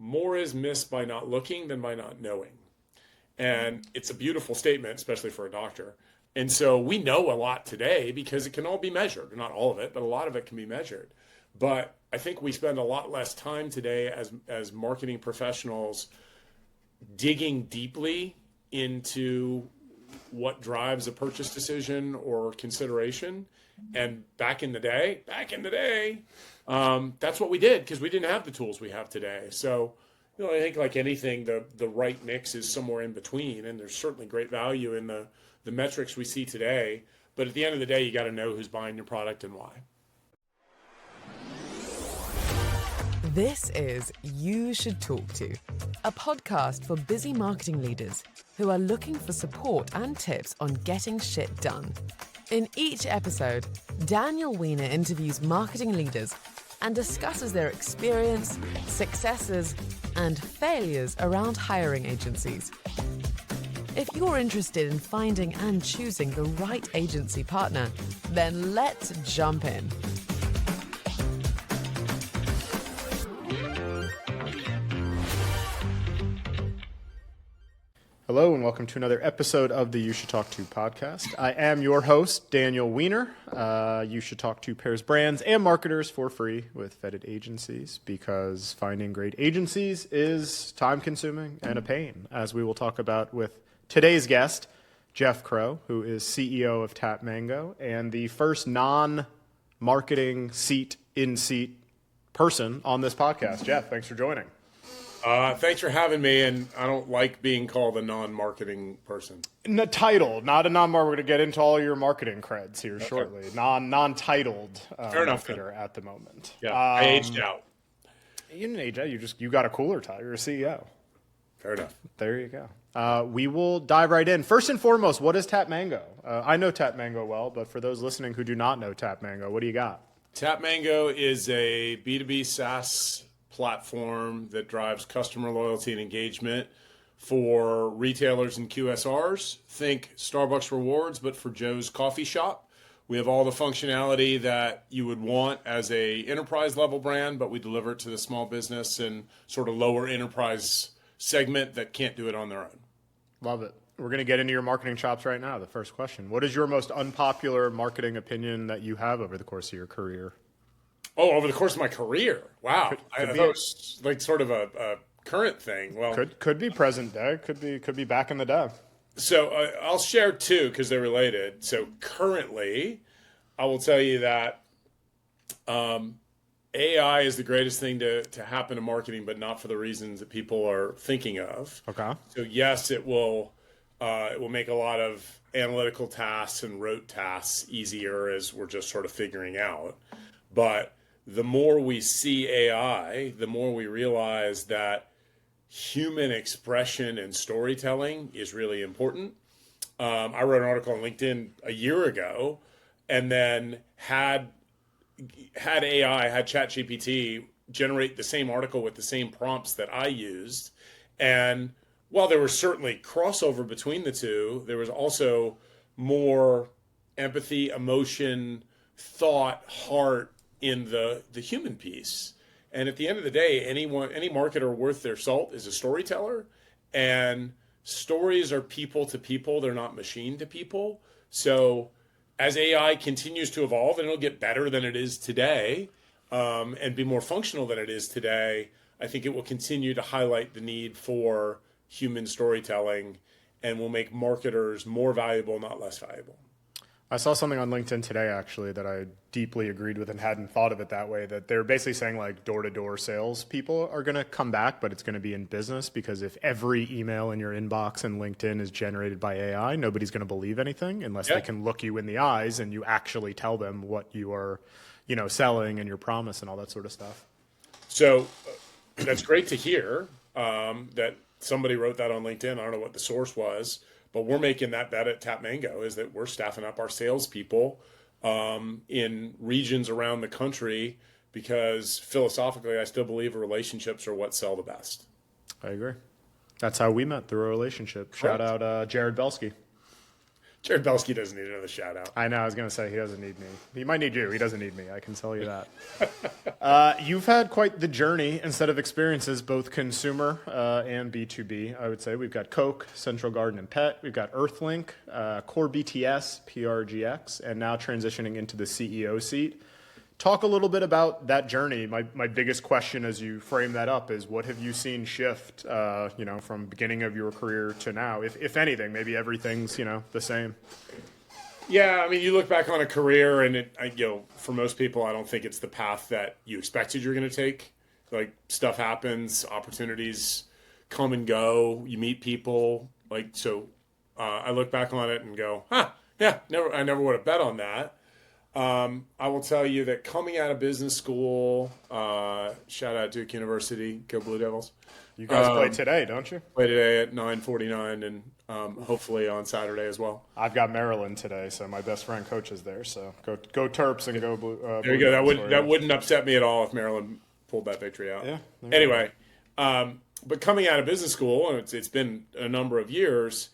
more is missed by not looking than by not knowing. And it's a beautiful statement, especially for a doctor. And so we know a lot today because it can all be measured. Not all of it, but a lot of it can be measured. But I think we spend a lot less time today as marketing professionals digging deeply into what drives a purchase decision or consideration. And back in the day, that's what we did because we didn't have the tools we have today. So, I think like anything, the right mix is somewhere in between. And there's certainly great value in the metrics we see today. But at the end of the day, you got to know who's buying your product and why. This is You Should Talk To, a podcast for busy marketing leaders who are looking for support and tips on getting shit done. In each episode, Daniel Weiner interviews marketing leaders and discusses their experience, successes, and failures around hiring agencies. If you're interested in finding and choosing the right agency partner, then let's jump in. Hello and welcome to another episode of the You Should Talk To podcast. I am your host, Daniel Weiner. You Should Talk To pairs brands and marketers for free with vetted agencies because finding great agencies is time-consuming and a pain, as we will talk about with today's guest, Jeff Crow, who is CEO of TapMango and the first non-marketing in-seat person on this podcast. Jeff, thanks for joining. Thanks for having me, and I don't like being called a non-marketing person. Titled, not a non-marketer. We're going to get into all your marketing creds here shortly. Non-titled Fair enough, marketer at the moment. Yeah, I aged out. You didn't age out. You got a cooler title. You're a CEO. Fair enough. There you go. We will dive right in. First and foremost, what is TapMango? I know TapMango well, but for those listening who do not know TapMango, what do you got? TapMango is a B2B SaaS platform that drives customer loyalty and engagement for retailers and QSRs. Think Starbucks Rewards, but for Joe's Coffee Shop. We have all the functionality that you would want as a enterprise level brand, but we deliver it to the small business and sort of lower enterprise segment that can't do it on their own. Love it. We're going to get into your marketing chops right now. The first question: what is your most unpopular marketing opinion that you have over the course of your career? Oh, over the course of my career. Wow. I thought it was like sort of a current thing. Well, could be present day. Could be back in the day. So I'll share two because they're related. So currently, I will tell you that AI is the greatest thing to happen to marketing, but not for the reasons that people are thinking of. Okay. So yes, it will make a lot of analytical tasks and rote tasks easier as we're just sort of figuring out. But the more we see AI, the more we realize that human expression and storytelling is really important. I wrote an article on LinkedIn a year ago and then had ChatGPT generate the same article with the same prompts that I used. And while there was certainly crossover between the two, there was also more empathy, emotion, thought, heart in the human piece. And at the end of the day, any marketer worth their salt is a storyteller, and stories are people to people. They're not machine to people. So as AI continues to evolve, and it'll get better than it is today, and be more functional than it is today, I think it will continue to highlight the need for human storytelling and will make marketers more valuable, not less valuable. I saw something on LinkedIn today, actually, that I deeply agreed with and hadn't thought of it that way, that they're basically saying like door-to-door sales people are going to come back, but it's going to be in business because if every email in your inbox and LinkedIn is generated by AI, nobody's going to believe anything unless they can look you in the eyes and you actually tell them what you are, selling and your promise and all that sort of stuff. So that's great to hear that somebody wrote that on LinkedIn. I don't know what the source was. But we're making that bet at TapMango is that we're staffing up our salespeople in regions around the country because philosophically, I still believe relationships are what sell the best. I agree. That's how we met, through a relationship. Shout out Jared Belsky. Jared Belsky doesn't need another shout out. I know. I was going to say he doesn't need me. He might need you. He doesn't need me. I can tell you that. You've had quite the journey and set of experiences, both consumer and B2B, I would say. We've got Coke, Central Garden and Pet. We've got Earthlink, Core BTS, PRGX, and now transitioning into the CEO seat. Talk a little bit about that journey. My biggest question as you frame that up is, what have you seen shift, from beginning of your career to now? If anything, maybe everything's, the same. Yeah, I mean, you look back on a career, and for most people, I don't think it's the path that you expected you're going to take. Like, stuff happens, opportunities come and go, you meet people. I look back on it and go, I never would have bet on that. I will tell you that coming out of business school, shout out Duke University, go Blue Devils. You guys play today, don't you? Play today at 9:49 and hopefully on Saturday as well. I've got Maryland today, so my best friend coaches there. So go Terps and go Blue. There you go. That wouldn't upset me at all if Maryland pulled that victory out. Yeah. Anyway, but coming out of business school, and it's been a number of years,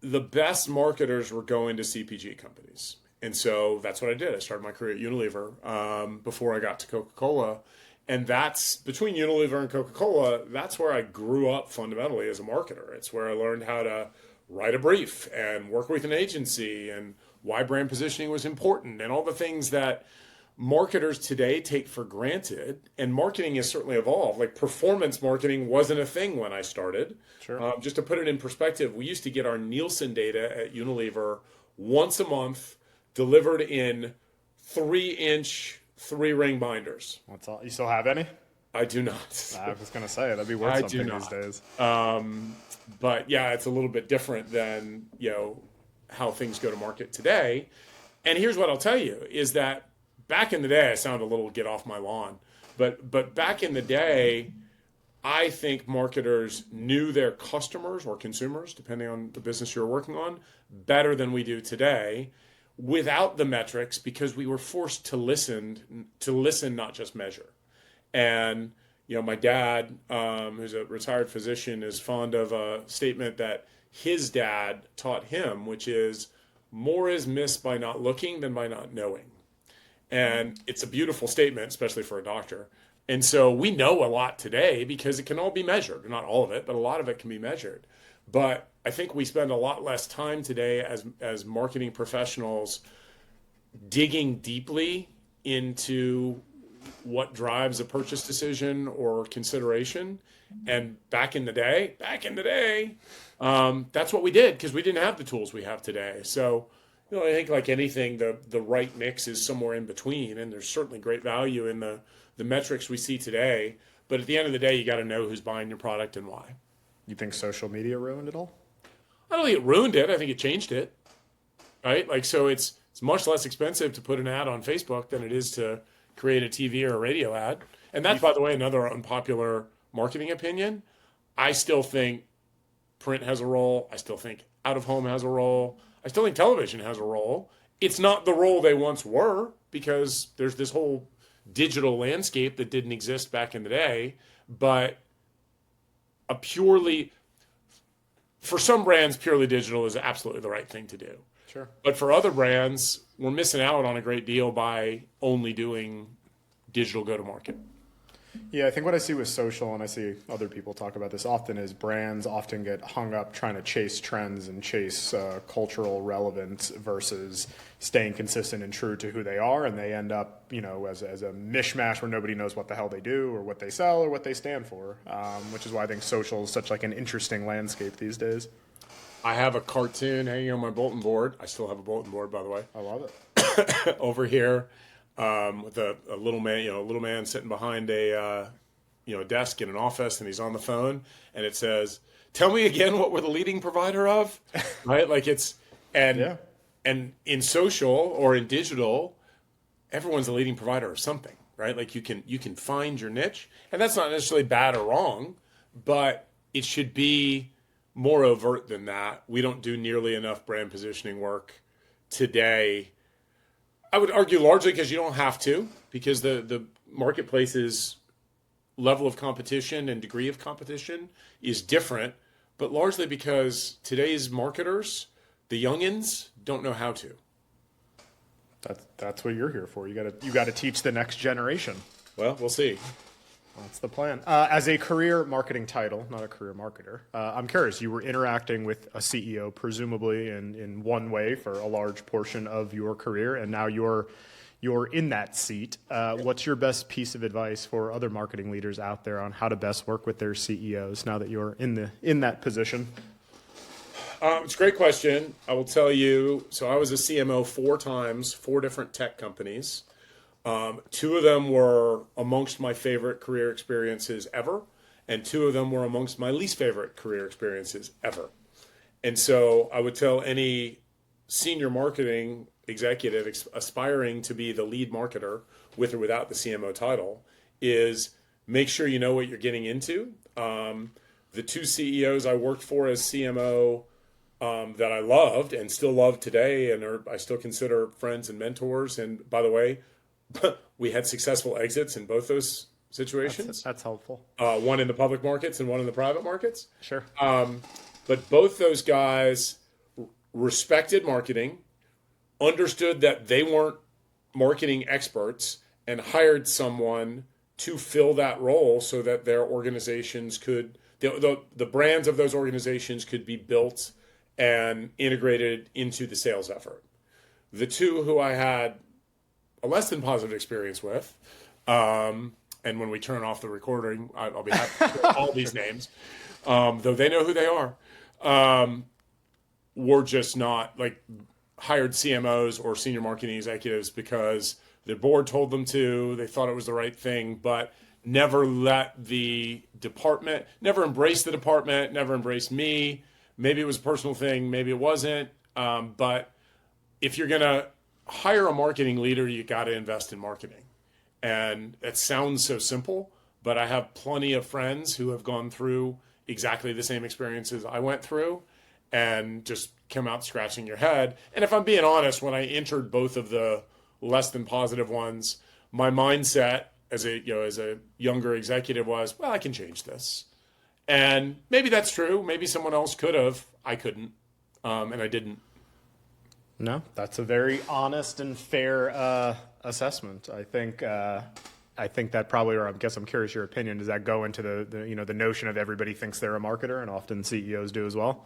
the best marketers were going to CPG companies. And so that's what I did. I started my career at Unilever before I got to Coca-Cola. And that's, between Unilever and Coca-Cola, that's where I grew up fundamentally as a marketer. It's where I learned how to write a brief and work with an agency and why brand positioning was important and all the things that marketers today take for granted. And marketing has certainly evolved. Like, performance marketing wasn't a thing when I started. Sure. Just to put it in perspective, we used to get our Nielsen data at Unilever once a month, delivered in 3-inch 3-ring binders. That's all. You still have any? I do not. I was going to say, that'd be worth something these days. But yeah, it's a little bit different than, how things go to market today. And here's what I'll tell you is that back in the day, I sound a little get off my lawn, but back in the day, I think marketers knew their customers or consumers, depending on the business you're working on, better than we do today, without the metrics, because we were forced to listen, not just measure. And, my dad, who's a retired physician, is fond of a statement that his dad taught him, which is, more is missed by not looking than by not knowing. And it's a beautiful statement, especially for a doctor. And so we know a lot today because it can all be measured. Not all of it, but a lot of it can be measured. But I think we spend a lot less time today as marketing professionals digging deeply into what drives a purchase decision or consideration. And back in the day, that's what we did because we didn't have the tools we have today. So, I think like anything, the right mix is somewhere in between. And there's certainly great value in the metrics we see today. But at the end of the day, you got to know who's buying your product and why. You think social media ruined it all? I don't think it ruined it. I think it changed it. Right? So it's much less expensive to put an ad on Facebook than it is to create a TV or a radio ad. And that's, by the way, another unpopular marketing opinion. I still think print has a role. I still think out of home has a role. I still think television has a role. It's not the role they once were because there's this whole digital landscape that didn't exist back in the day. But for some brands, purely digital is absolutely the right thing to do. Sure. But for other brands, we're missing out on a great deal by only doing digital go-to-market. Yeah, I think what I see with social, and I see other people talk about this often, is brands often get hung up trying to chase trends and chase cultural relevance versus staying consistent and true to who they are, and they end up, as a mishmash where nobody knows what the hell they do or what they sell or what they stand for, which is why I think social is such like an interesting landscape these days. I have a cartoon hanging on my bulletin board. I still have a bulletin board, by the way. I love it. Over here. With a little man, sitting behind a desk in an office, and he's on the phone, and it says, "Tell me again what we're the leading provider of," right? And in social or in digital, everyone's a leading provider of something, right? Like you can find your niche, and that's not necessarily bad or wrong, but it should be more overt than that. We don't do nearly enough brand positioning work today. I would argue largely because you don't have to, because the marketplace's level of competition and degree of competition is different, but largely because today's marketers The youngins don't know how to. That's what you're here for. You gotta teach the next generation. Well, we'll see. That's the plan. As a career marketing title, not a career marketer, I'm curious. You were interacting with a CEO, presumably in one way for a large portion of your career, and now you're in that seat. What's your best piece of advice for other marketing leaders out there on how to best work with their CEOs now that you're in that position? It's a great question. I will tell you. So I was a CMO 4 times, 4 different tech companies. 2 of them were amongst my favorite career experiences ever, and 2 of them were amongst my least favorite career experiences ever. And so I would tell any senior marketing executive aspiring to be the lead marketer with or without the CMO title is make sure you know what you're getting into. The 2 CEOs I worked for as CMO that I loved and still love today, and I still consider friends and mentors. And by the way, we had successful exits in both those situations. That's helpful. One in the public markets and one in the private markets. Sure. But both those guys respected marketing, understood that they weren't marketing experts, and hired someone to fill that role so that their organizations could, the brands of those organizations could be built and integrated into the sales effort. The 2 who I had a less than positive experience with, and when we turn off the recording, I'll be happy to share all these names, though they know who they are, were just not like hired CMOs or senior marketing executives because their board told them to, they thought it was the right thing, but never let the department, never embraced the department, never embraced me. Maybe it was a personal thing, maybe it wasn't. But if you're going to hire a marketing leader, you got to invest in marketing. And it sounds so simple, but I have plenty of friends who have gone through exactly the same experiences I went through and just come out scratching your head. And if I'm being honest, when I entered both of the less than positive ones, my mindset as a younger executive was, well, I can change this. And maybe that's true. Maybe someone else could have. I couldn't, and I didn't. No, that's a very honest and fair assessment. I think that probably, or I guess I'm curious your opinion. Does that go into the notion of everybody thinks they're a marketer, and often CEOs do as well?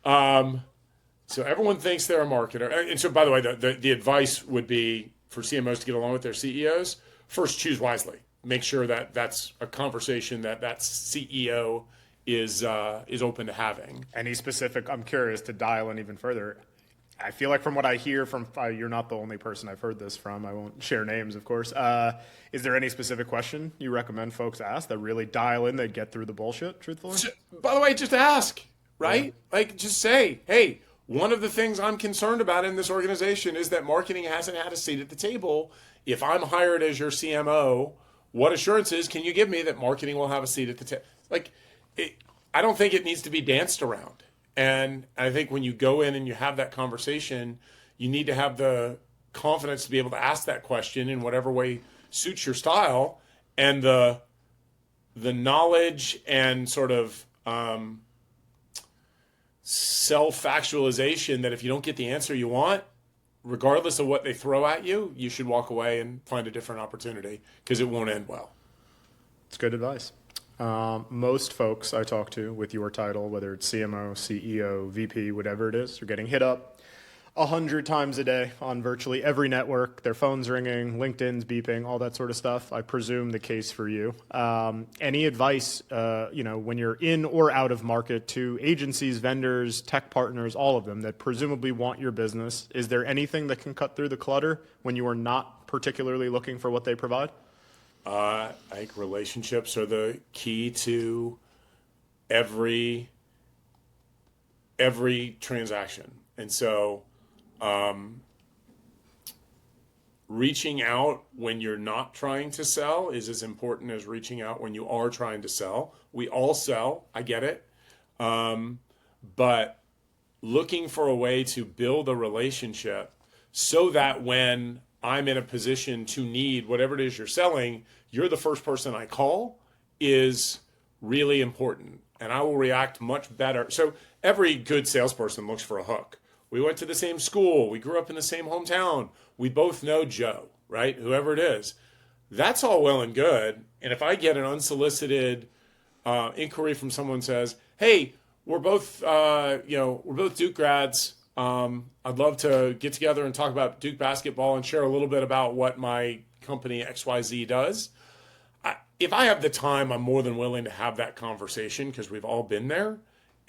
So everyone thinks they're a marketer. And so, by the way, the advice would be for CMOs to get along with their CEOs. First, choose wisely. Make sure that that's a conversation that CEO is open to having. Any specific? I'm curious to dial in even further. I feel like from what I hear from, you're not the only person I've heard this from. I won't share names, of course. Is there any specific question you recommend folks ask that really dial in, that get through the bullshit, truthfully? By the way, just ask, right? Yeah. Like, just say, hey, one of the things I'm concerned about in this organization is that marketing hasn't had a seat at the table. If I'm hired as your CMO, what assurances can you give me that marketing will have a seat at the table? I don't think it needs to be danced around. And I think when you go in and you have that conversation, you need to have the confidence to be able to ask that question in whatever way suits your style, and the knowledge and sort of self-actualization that if you don't get the answer you want, regardless of what they throw at you, you should walk away and find a different opportunity because it won't end well. It's good advice. Most folks I talk to with your title, whether it's CMO, CEO, VP, whatever it is, are getting hit up 100 times a day on virtually every network. Their phone's ringing, LinkedIn's beeping, all that sort of stuff. I presume the case for you. Any advice, when you're in or out of market, to agencies, vendors, tech partners, all of them that presumably want your business? Is there anything that can cut through the clutter when you are not particularly looking for what they provide? I think relationships are the key to every transaction. And so reaching out when you're not trying to sell is as important as reaching out when you are trying to sell. We all sell, I get it. But looking for a way to build a relationship so that when I'm in a position to need whatever it is you're selling, you're the first person I call is really important. and I will react much better. So every good salesperson looks for a hook. We went to the same school. We grew up in the same hometown. We both know Joe, right? Whoever it is. That's all well and good. And if I get an unsolicited inquiry from someone who says, "Hey, we're both we're both Duke grads. I'd love to get together and talk about Duke basketball and share a little bit about what my company XYZ does." If I have the time, I'm more than willing to have that conversation because we've all been there.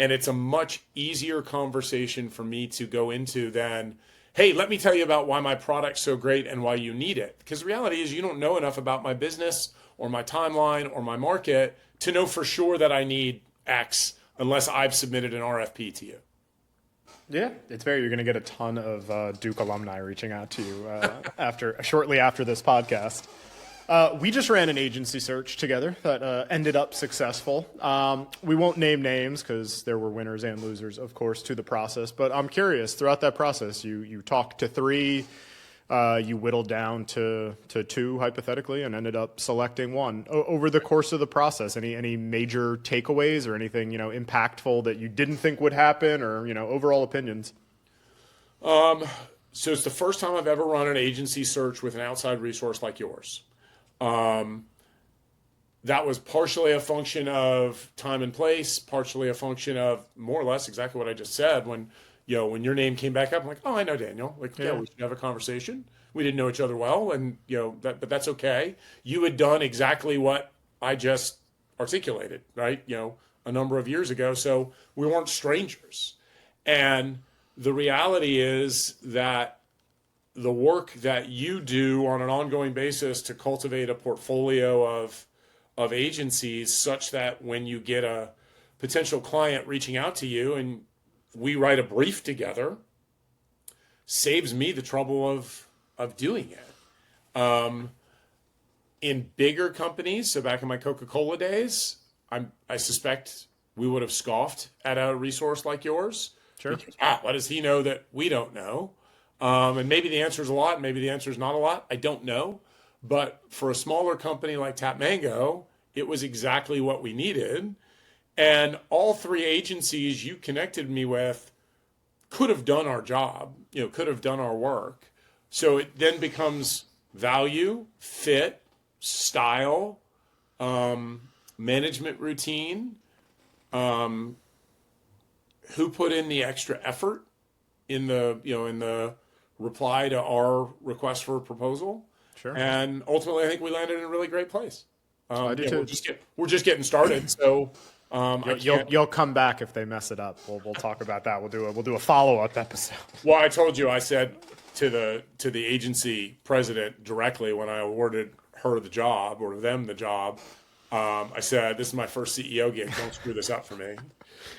And it's a much easier conversation for me to go into than, "Hey, let me tell you about why my product's so great and why you need it." Because the reality is you don't know enough about my business or my timeline or my market to know for sure that I need X unless I've submitted an RFP to you. Yeah, you're going to get a ton of Duke alumni reaching out to you shortly after this podcast. We just ran an agency search together that ended up successful. We won't name names because there were winners and losers, of course, to the process. But I'm curious, throughout that process, you talked to 3, you whittled down to 2, hypothetically, and ended up selecting 1. Over the course of the process, any major takeaways or anything impactful that you didn't think would happen, or overall opinions? So it's the first time I've ever run an agency search with an outside resource like yours. That was partially a function of time and place, partially a function of more or less exactly what I just said. When your name came back up, I'm like, "Oh, I know Daniel. Like, yeah, we should have a conversation." We didn't know each other well, and but that's okay. You had done exactly what I just articulated, right? A number of years ago, so we weren't strangers. And the reality is that the work that you do on an ongoing basis to cultivate a portfolio of agencies such that when you get a potential client reaching out to you and we write a brief together saves me the trouble of doing it. In bigger companies, so back in my Coca-Cola days, I suspect we would have scoffed at a resource like yours. Sure. Because, what does he know that we don't know? And maybe the answer is a lot, maybe the answer is not a lot. I don't know. But for a smaller company like TapMango, it was exactly what we needed. And all 3 agencies you connected me with could have done our job, could have done our work. So it then becomes value, fit, style, management routine, who put in the extra effort in the reply to our request for a proposal. Sure. And ultimately, I think we landed in a really great place. I do too. We're just getting started. So you'll come back if they mess it up. We'll talk about that. We'll do a follow-up episode. Well, I told you, I said to the agency president directly when I awarded her the job or them the job, I said, "This is my first CEO gig. Don't screw this up for me."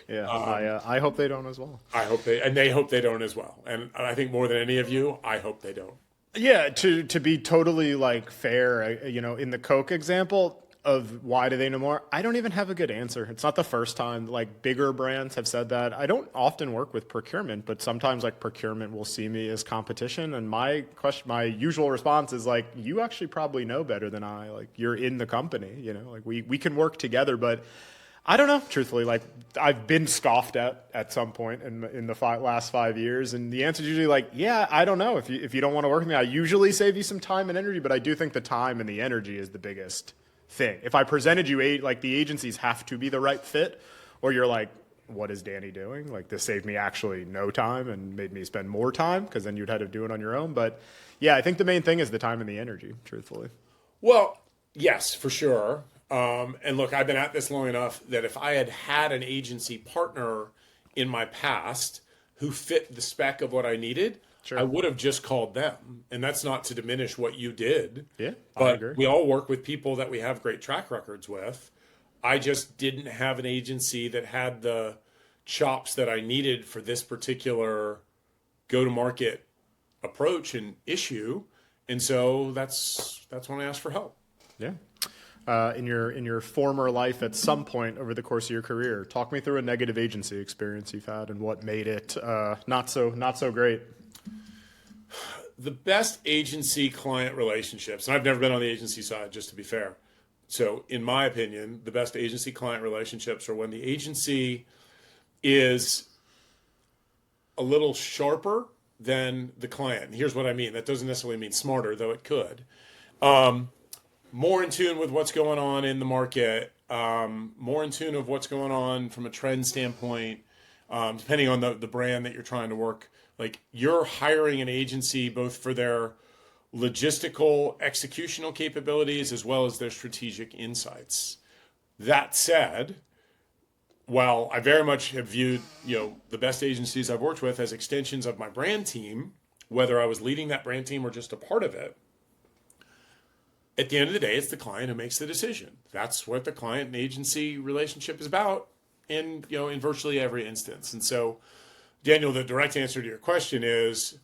Yeah, I hope they don't as well. I hope they hope they don't as well. And I think more than any of you, I hope they don't. Yeah, to be totally fair, in the Coke example of why do they know more, I don't even have a good answer. It's not the first time. Bigger brands have said that. I don't often work with procurement, but sometimes procurement will see me as competition. And my usual response is you actually probably know better than I. You're in the company, we can work together, but I don't know, truthfully. I've been scoffed at some point in the last 5 years, and the answer is usually yeah, I don't know. If you don't want to work with me, I usually save you some time and energy, but I do think the time and the energy is the biggest thing. If I presented you the agencies have to be the right fit, or you're what is Danny doing? This saved me actually no time and made me spend more time, because then you'd have to do it on your own. But yeah, I think the main thing is the time and the energy, truthfully. Well, yes, for sure. And look, I've been at this long enough that if I had had an agency partner in my past who fit the spec of what I needed, sure, I would have just called them. And that's not to diminish what you did. Yeah, but I agree. We all work with people that we have great track records with. I just didn't have an agency that had the chops that I needed for this particular go-to-market approach and issue. And so that's when I asked for help. Yeah. In your former life, at some point over the course of your career, talk me through a negative agency experience you've had and what made it not so great. The best agency client relationships, and I've never been on the agency side, just to be fair, So in my opinion, the best agency client relationships are when the agency is a little sharper than the client. And here's what I mean. That doesn't necessarily mean smarter, though it could. More in tune with what's going on in the market, more in tune of what's going on from a trend standpoint, depending on the brand that you're trying to work. Like, you're hiring an agency both for their logistical, executional capabilities as well as their strategic insights. That said, while I very much have viewed, the best agencies I've worked with as extensions of my brand team, whether I was leading that brand team or just a part of it, at the end of the day, it's the client who makes the decision. That's what the client and agency relationship is about in virtually every instance. And so, Daniel, the direct answer to your question is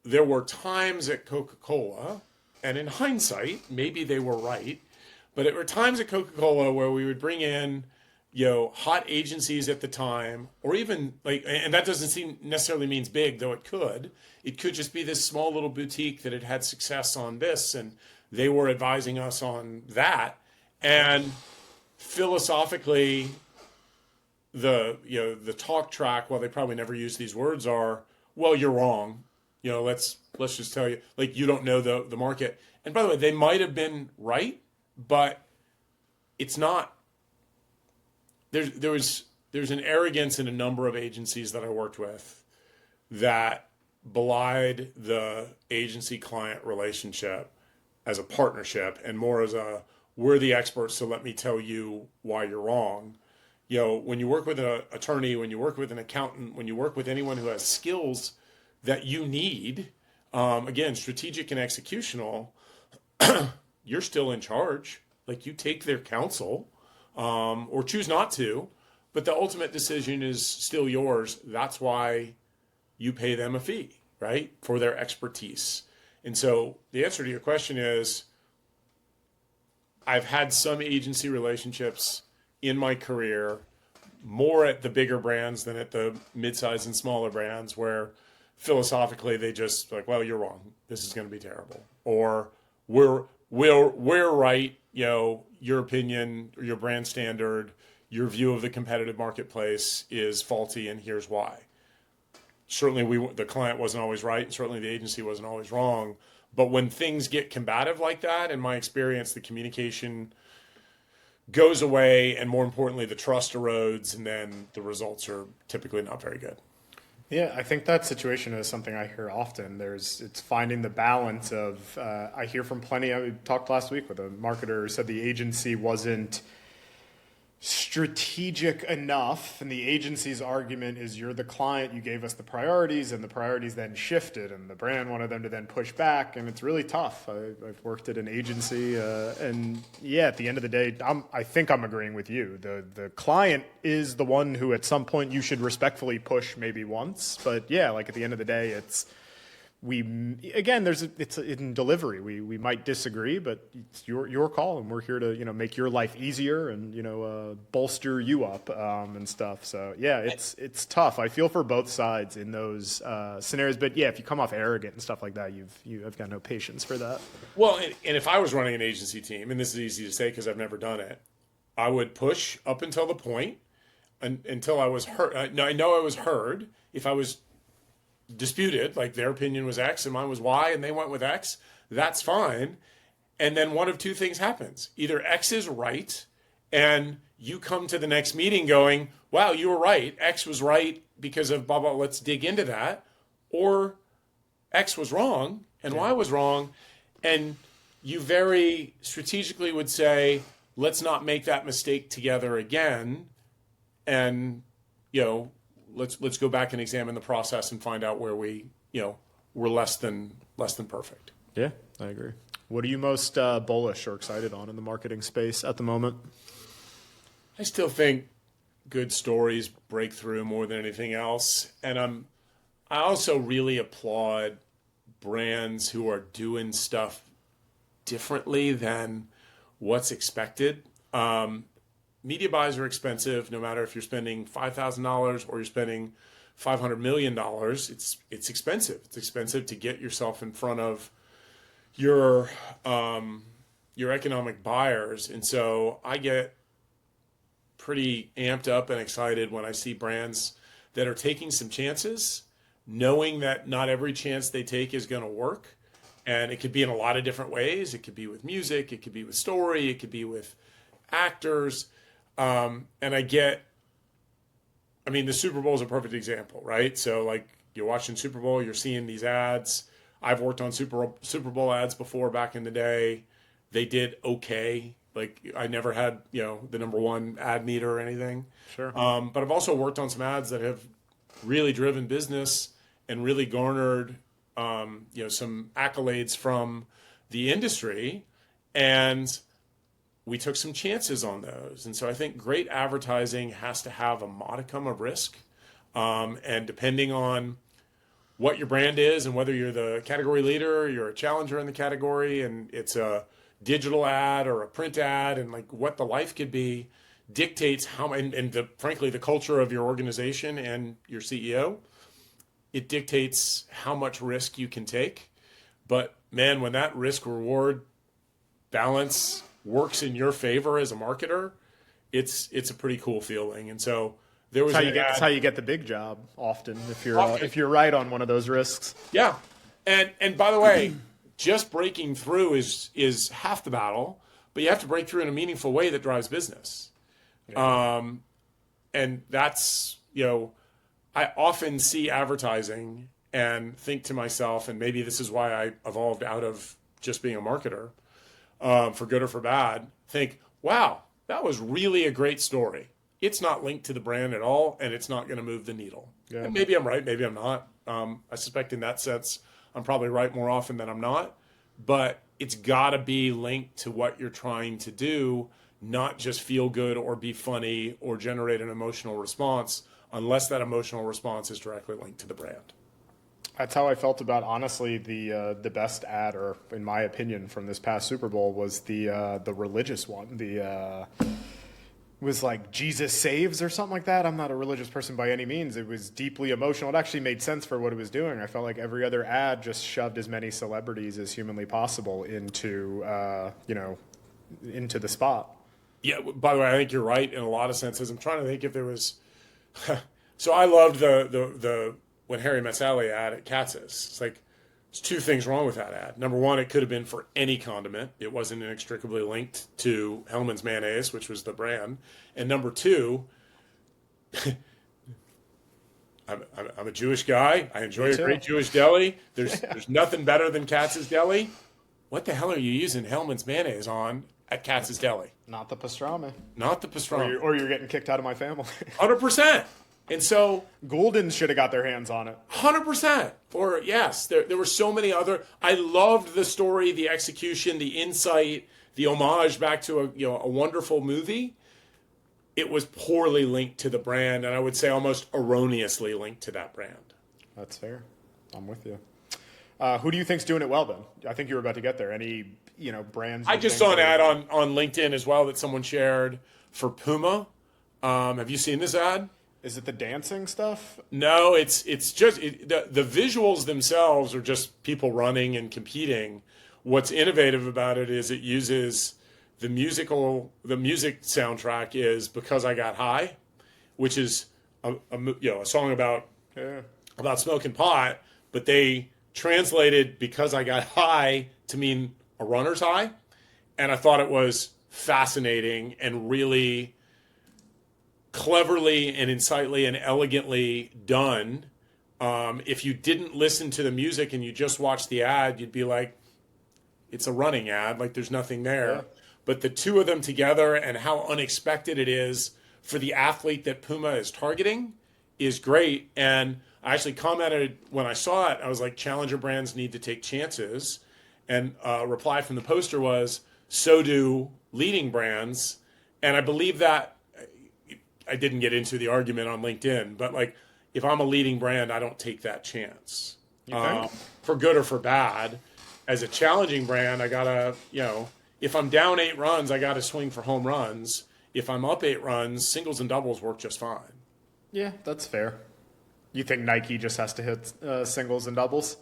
there were times at Coca-Cola, and in hindsight, maybe they were right, but there were times at Coca-Cola where we would bring in hot agencies at the time, or even and that doesn't necessarily means big, though it could. It could just be this small little boutique that had success on this, and they were advising us on that. And philosophically, the talk track, while they probably never use these words, are, well, you're wrong. Let's just tell you, you don't know the market. And by the way, they might have been right, but it's not. There's an arrogance in a number of agencies that I worked with that belied the agency-client relationship as a partnership and more as a, we're the experts, so let me tell you why you're wrong. When you work with an attorney, when you work with an accountant, when you work with anyone who has skills that you need, again, strategic and executional, you're still in charge. You take their counsel, or choose not to, but the ultimate decision is still yours. That's why you pay them a fee, right, for their expertise. And so the answer to your question is, I've had some agency relationships in my career, more at the bigger brands than at the mid-size and smaller brands, where philosophically they just well, you're wrong. This is going to be terrible. Or we're right. Your opinion, your brand standard, your view of the competitive marketplace is faulty, and here's why. Certainly, the client wasn't always right, and certainly the agency wasn't always wrong. But when things get combative like that, in my experience, the communication goes away, and more importantly, the trust erodes, and then the results are typically not very good. Yeah, I think that situation is something I hear often. It's finding the balance of, I hear from plenty, I talked last week with a marketer who said the agency wasn't strategic enough, and the agency's argument is, you're the client, you gave us the priorities, and the priorities then shifted, and the brand wanted them to then push back, and it's really tough. I've worked at an agency, and yeah, at the end of the day, I think I'm agreeing with you. The client is the one who at some point you should respectfully push maybe once, but yeah, at the end of the day, it's in delivery. We might disagree, but it's your call, and we're here to make your life easier and bolster you up and stuff. So yeah, it's tough. I feel for both sides in those scenarios. But yeah, if you come off arrogant and stuff like that, I've got no patience for that. Well, and if I was running an agency team, and this is easy to say because I've never done it, I would push up until the point until I was heard. No, I know I was heard. If I was disputed, their opinion was X and mine was Y, and they went with X, that's fine. And then one of two things happens. Either X is right, and you come to the next meeting going, wow, you were right. X was right because of blah, blah, let's dig into that. Or X was wrong, and Y was wrong. And you very strategically would say, let's not make that mistake together again. And, let's go back and examine the process and find out where we're less than perfect. Yeah, I agree. What are you most bullish or excited on in the marketing space at the moment? I still think good stories break through more than anything else, and I also really applaud brands who are doing stuff differently than what's expected. Media buys are expensive, no matter if you're spending $5,000 or you're spending $500 million. It's expensive. It's expensive to get yourself in front of your your economic buyers. And so I get pretty amped up and excited when I see brands that are taking some chances, knowing that not every chance they take is going to work. And it could be in a lot of different ways. It could be with music, it could be with story, it could be with actors. And the Super Bowl is a perfect example, right? So like you're watching Super Bowl, you're seeing these ads. I've worked on Super Bowl ads before back in the day. They did okay. Like I never had, the number one ad meter or anything. Sure. But I've also worked on some ads that have really driven business and really garnered, some accolades from the industry. And we took some chances on those. And so I think great advertising has to have a modicum of risk. And depending on what your brand is and whether you're the category leader, you're a challenger in the category, and it's a digital ad or a print ad, and like what the life could be dictates how, frankly, the culture of your organization and your CEO, it dictates how much risk you can take. But man, when that risk reward balance works in your favor as a marketer, it's a pretty cool feeling. And so there was that's how you get the big job often if you're right on one of those risks. Yeah. And by the way, just breaking through is half the battle, but you have to break through in a meaningful way that drives business. Yeah. And that's, I often see advertising and think to myself, and maybe this is why I evolved out of just being a marketer, for good or for bad, think, wow, that was really a great story. It's not linked to the brand at all, and it's not going to move the needle. Yeah. And maybe I'm right, maybe I'm not. I suspect in that sense, I'm probably right more often than I'm not. But it's got to be linked to what you're trying to do, not just feel good or be funny or generate an emotional response, unless that emotional response is directly linked to the brand. That's how I felt about, honestly, the best ad, or in my opinion, from this past Super Bowl was the religious one. Was like Jesus Saves or something like that. I'm not a religious person by any means. It was deeply emotional. It actually made sense for what it was doing. I felt like every other ad just shoved as many celebrities as humanly possible into the spot. Yeah. By the way, I think you're right in a lot of senses. I'm trying to think if there was. So I loved the When Harry Met Sally ad at Katz's. It's like there's two things wrong with that ad. Number one, it could have been for any condiment. It wasn't inextricably linked to Hellmann's mayonnaise, which was the brand. And number two, I'm a Jewish guy. I enjoy a great Jewish deli. There's nothing better than Katz's Deli. What the hell are you using Hellmann's mayonnaise on at Katz's Deli? Not the pastrami. Not the pastrami. Or you're getting kicked out of my family. 100%. And so Goulden should have got their hands on it. 100%. Or yes, there were so many other. I loved the story, the execution, the insight, the homage back to a wonderful movie. It was poorly linked to the brand, and I would say almost erroneously linked to that brand. That's fair. I'm with you. Who do you think's doing it well then? I think you were about to get there. Any brands? I just saw an ad on LinkedIn as well that someone shared for Puma. Have you seen this ad? Is it the dancing stuff? No, it's just the visuals themselves are just people running and competing. What's innovative about it is it uses the music soundtrack is Because I Got High, which is a song about smoking pot, but they translated Because I Got High to mean a runner's high, and I thought it was fascinating and really cleverly and insightfully and elegantly done. If you didn't listen to the music and you just watched the ad, you'd be like, it's a running ad, like there's nothing there. Yeah. But the two of them together and how unexpected it is for the athlete that Puma is targeting is great. And I actually commented when I saw it, I was like, challenger brands need to take chances. And a reply from the poster was, so do leading brands. And I believe that. I didn't get into the argument on LinkedIn, but like if I'm a leading brand, I don't take that chance. For good or for bad. As a challenging brand, I gotta, if I'm down 8 runs, I gotta swing for home runs. If I'm up 8 runs, singles and doubles work just fine. Yeah, that's fair. You think Nike just has to hit singles and doubles?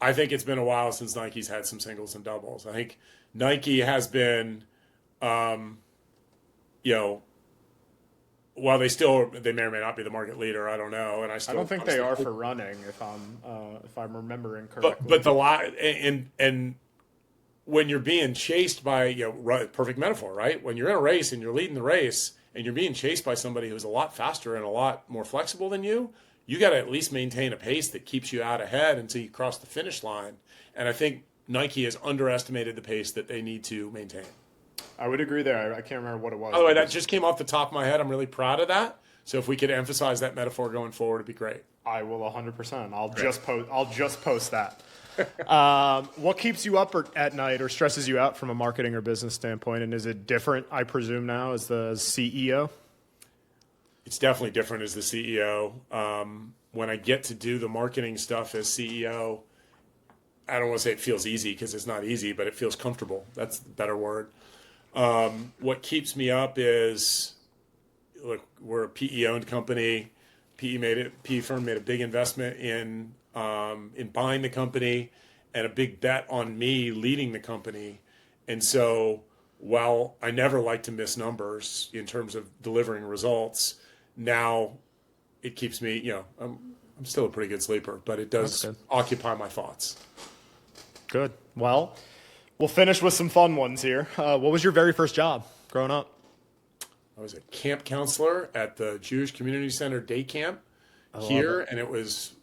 I think it's been a while since Nike's had some singles and doubles. I think Nike has been, you know, while they may or may not be the market leader. I don't know, and I don't think they are for running, if I'm remembering correctly. But the lot and when you're being chased by, perfect metaphor, right? When you're in a race and you're leading the race and you're being chased by somebody who's a lot faster and a lot more flexible than you got to at least maintain a pace that keeps you out ahead until you cross the finish line. And I think Nike has underestimated the pace that they need to maintain. I would agree there. I can't remember what it was. By the way, that just came off the top of my head. I'm really proud of that. So if we could emphasize that metaphor going forward, it'd be great. I will 100%. I'll just post that. What keeps you up at night or stresses you out from a marketing or business standpoint? And is it different, I presume, now as the CEO? It's definitely different as the CEO. When I get to do the marketing stuff as CEO, I don't want to say it feels easy because it's not easy, but it feels comfortable. That's the better word. What keeps me up is, look, we're a PE-owned company. PE firm made a big investment in buying the company and a big bet on me leading the company. And so while I never like to miss numbers in terms of delivering results, now it keeps me, I'm still a pretty good sleeper, but it does occupy my thoughts. Good. Well, we'll finish with some fun ones here. What was your very first job growing up? I was a camp counselor at the Jewish Community Center day camp here, and it was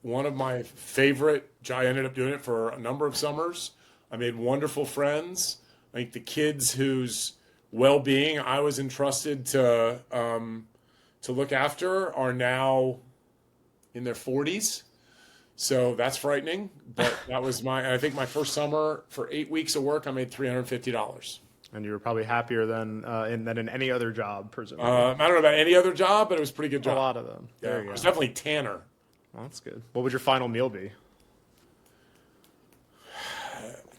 one of my favorite. I ended up doing it for a number of summers. I made wonderful friends. I think the kids whose well-being I was entrusted to look after are now in their 40s. So that's frightening, but that was I think my first summer for 8 weeks of work, I made $350. And you were probably happier than in any other job, presumably. I don't know about any other job, but it was a pretty good job. A lot of them. Yeah, There you go. it was definitely Tanner. Well, that's good. What would your final meal be?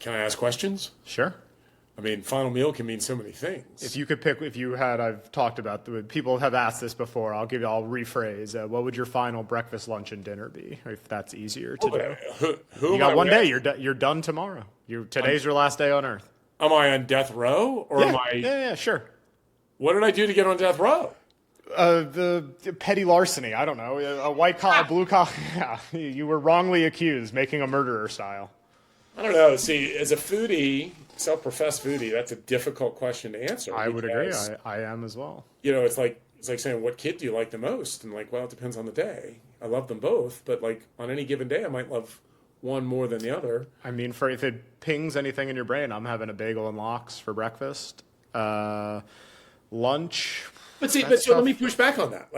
Can I ask questions? Sure. I mean, final meal can mean so many things. If you could pick, I've talked about, people have asked this before, I'll rephrase. What would your final breakfast, lunch, and dinner be, if that's easier to do? Who You got one day, you're done tomorrow. Today's your last day on Earth. Am I on death row? Or am I? Yeah, sure. What did I do to get on death row? The petty larceny, I don't know. A white collar, blue collar. Yeah, you were wrongly accused, making a murderer style. I don't know. See, as a foodie, self-professed foodie, that's a difficult question to answer. I would agree. I am as well. It's like saying, what kid do you like the most? And well, it depends on the day. I love them both, but on any given day, I might love one more than the other. I mean, if it pings anything in your brain, I'm having a bagel and lox for breakfast. Lunch. But let me push back on that.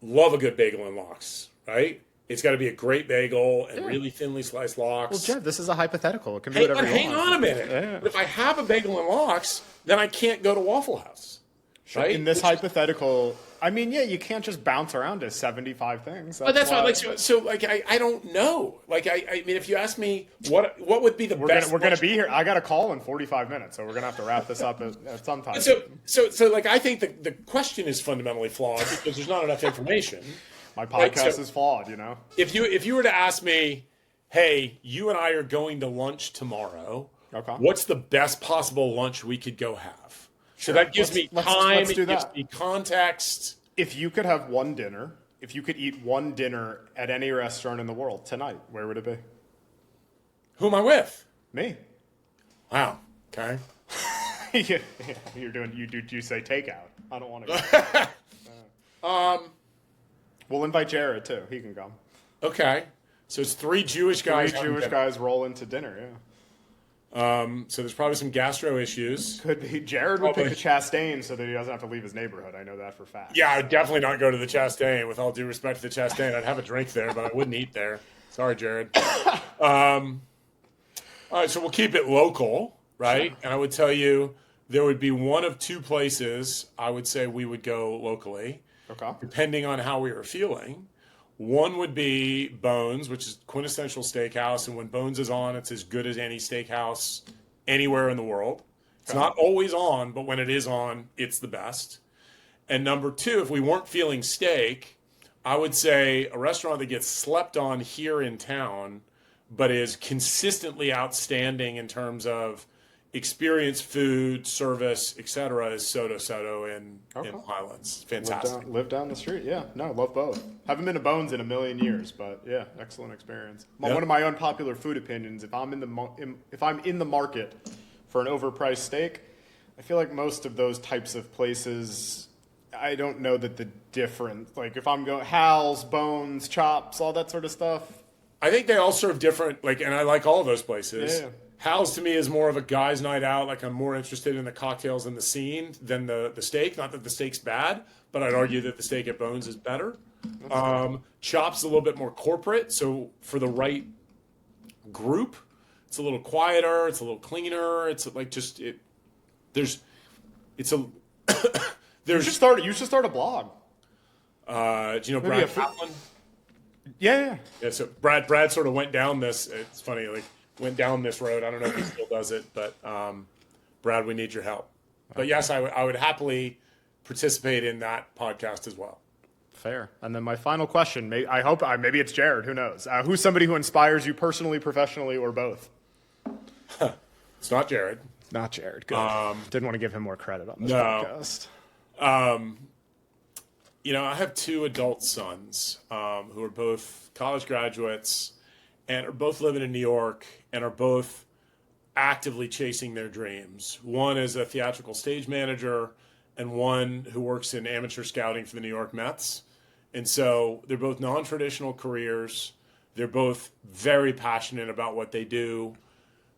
Love a good bagel and lox, right? It's got to be a great bagel and really thinly sliced lox. Well, Jeff, this is a hypothetical. It can be whatever you want. Hang on a minute. Yeah. But if I have a bagel and lox, then I can't go to Waffle House. Right? In this hypothetical, I mean, you can't just bounce around to 75 things. That's why, I don't know. I mean, if you ask me what would be the best, we're gonna be here. I got a call in 45 minutes, so we're gonna have to wrap this up at some time. So I think the question is fundamentally flawed because there's not enough information. My podcast is flawed, If you were to ask me, hey, you and I are going to lunch tomorrow. Okay. What's the best possible lunch we could go have? So that gives me time. It gives me context. If you could have one dinner, if you could eat one dinner at any restaurant in the world tonight, where would it be? Who am I with? Me. Wow. Okay. Yeah, you say takeout. I don't want to go. We'll invite Jared too. He can come. Okay. So it's three Jewish guys. Guys roll into dinner, yeah. So there's probably some gastro issues. Could be. Jared would pick the Chastain so that he doesn't have to leave his neighborhood. I know that for a fact. Yeah, I'd definitely not go to the Chastain. With all due respect to the Chastain, I'd have a drink there, but I wouldn't eat there. Sorry, Jared. All right, so we'll keep it local, right? Sure. And I would tell you there would be one of two places I would say we would go locally, depending on how we were feeling. One would be Bones, which is quintessential steakhouse, and when Bones is on, it's as good as any steakhouse anywhere in the world. It's not always on, but when it is on, it's the best. And number two, if we weren't feeling steak, I would say a restaurant that gets slept on here in town, but is consistently outstanding in terms of experience, food, service, etc. is Soto in Highlands. Fantastic. Live down the street. Yeah, no, love both. Haven't been to Bones in a million years, but yeah, excellent experience. Yep. One of my unpopular food opinions: if I'm in the market for an overpriced steak, I feel like most of those types of places, I don't know that the difference. Like if I'm going Hal's, Bones, Chops, all that sort of stuff. I think they all serve different, and I like all of those places. Yeah. Hal's to me is more of a guy's night out. Like I'm more interested in the cocktails and the scene than the steak. Not that the steak's bad, but I'd argue that the steak at Bones is better. Chops a little bit more corporate, so for the right group, it's a little quieter. It's a little cleaner. It's like just it. There's, it's a. There's. You should start a blog. Do you know Brad Kaplan? Yeah. Yeah. So Brad sort of went down this. It's funny, went down this road. I don't know if he still does it, but Brad, we need your help. But yes, I would happily participate in that podcast as well. Fair. And then my final question, maybe it's Jared, who knows? Who's somebody who inspires you personally, professionally, or both? It's not Jared. It's not Jared. Good. Didn't want to give him more credit on this podcast. I have two adult sons who are both college graduates and are both living in New York and are both actively chasing their dreams. One is a theatrical stage manager and one who works in amateur scouting for the New York Mets. And so they're both non-traditional careers. They're both very passionate about what they do.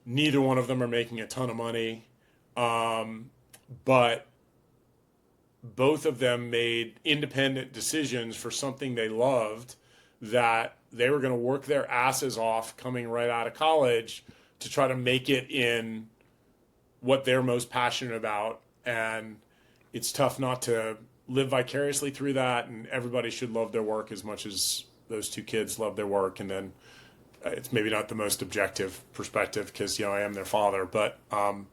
Neither one of them are making a ton of money. But both of them made independent decisions for something they loved, that they were going to work their asses off coming right out of college to try to make it in what they're most passionate about. And it's tough not to live vicariously through that. And everybody should love their work as much as those two kids love their work. And then it's maybe not the most objective perspective because, I am their father, but I'm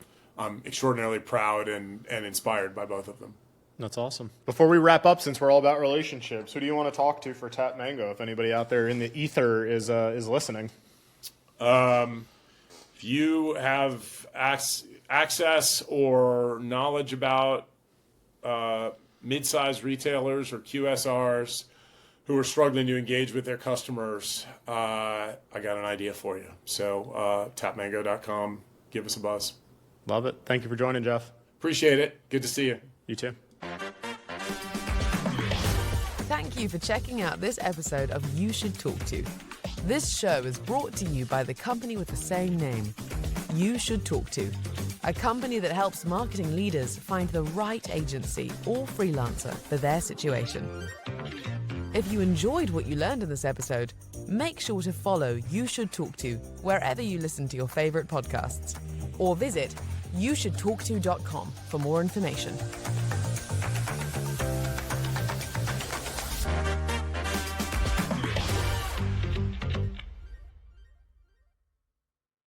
extraordinarily proud and inspired by both of them. That's awesome. Before we wrap up, since we're all about relationships, who do you want to talk to for TapMango? If anybody out there in the ether is listening, if you have access or knowledge about mid-sized retailers or QSRs who are struggling to engage with their customers, I got an idea for you. So TapMango.com, give us a buzz. Love it. Thank you for joining, Jeff. Appreciate it. Good to see you. You too. Thank you for checking out this episode of You Should Talk To. This show is brought to you by the company with the same name, You Should Talk To, a company that helps marketing leaders find the right agency or freelancer for their situation. If you enjoyed what you learned in this episode, make sure to follow You Should Talk To wherever you listen to your favorite podcasts, or visit YouShouldTalkTo.com for more information.